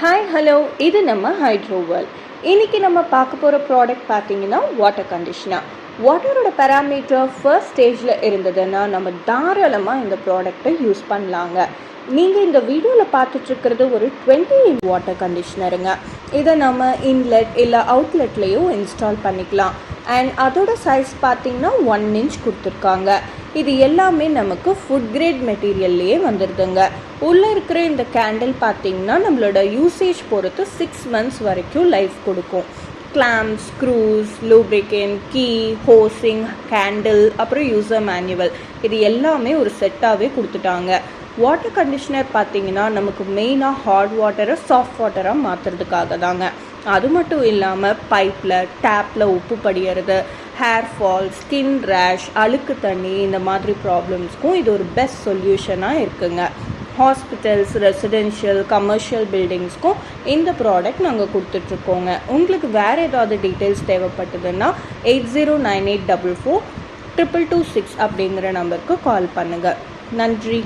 Hi hello, இது நம்ம ஹைட்ரோவல். இன்றைக்கி நம்ம பார்க்க போகிற ப்ராடக்ட் பார்த்திங்கன்னா வாட்டர் கண்டிஷ்னர். வாட்டரோட பேராமீட்டர் ஃபர்ஸ்ட் ஸ்டேஜில் இருந்ததுன்னா நம்ம தாராளமாக இந்த ப்ராடக்டை யூஸ் பண்ணலாங்க. நீங்கள் இந்த வீடியோவில் பார்த்துட்ருக்கிறது ஒரு 20 வாட்டர் கண்டிஷ்னருங்க. இதை நம்ம இன்லெட் இல்லை அவுட்லெட்லேயும் இன்ஸ்டால் பண்ணிக்கலாம். அண்ட் அதோட சைஸ் பார்த்திங்கன்னா 1 inch கொடுத்துருக்காங்க. இது எல்லாமே நமக்கு ஃபுட் கிரேட் மெட்டீரியல்லையே வந்துடுதுங்க. உள்ளே இருக்கிற இந்த கேண்டில் பார்த்திங்கன்னா நம்மளோட யூசேஜ் பொறுத்து 6 months வரைக்கும் லைஃப் கொடுக்கும். கிளாம்ப், ஸ்க்ரூஸ், லூப்ரிகேன், கீ, ஹோசிங், கேண்டில், அப்புறம் யூசர் மேனுவல், இது எல்லாமே ஒரு செட்டாகவே கொடுத்துட்டாங்க. வாட்டர் கண்டிஷ்னர் பார்த்திங்கன்னா நமக்கு மெயினாக ஹாட் வாட்டரை சாஃப்ட் வாட்டராக மாற்றுறதுக்காக தாங்க. அது மட்டும் இல்லாமல் பைப்பில், டேப்பில் உப்பு படியறது, ஹேர் ஃபால், ஸ்கின் ரேஷ், அழுக்கு தண்ணி, இந்த மாதிரி ப்ராப்ளம்ஸ்க்கும் இது ஒரு பெஸ்ட் சொல்யூஷனாக இருக்குங்க. ஹாஸ்பிட்டல்ஸ், ரெசிடென்ஷியல், கமர்ஷியல் பில்டிங்ஸ்க்கும் இந்த ப்ராடக்ட் நாங்கள் கொடுத்துட்ருக்கோங்க. உங்களுக்கு வேறு ஏதாவது டீட்டெயில்ஸ் தேவைப்பட்டதுன்னா 8098442226 அப்படிங்கிற நம்பருக்கு கால் பண்ணுங்கள். நன்றி.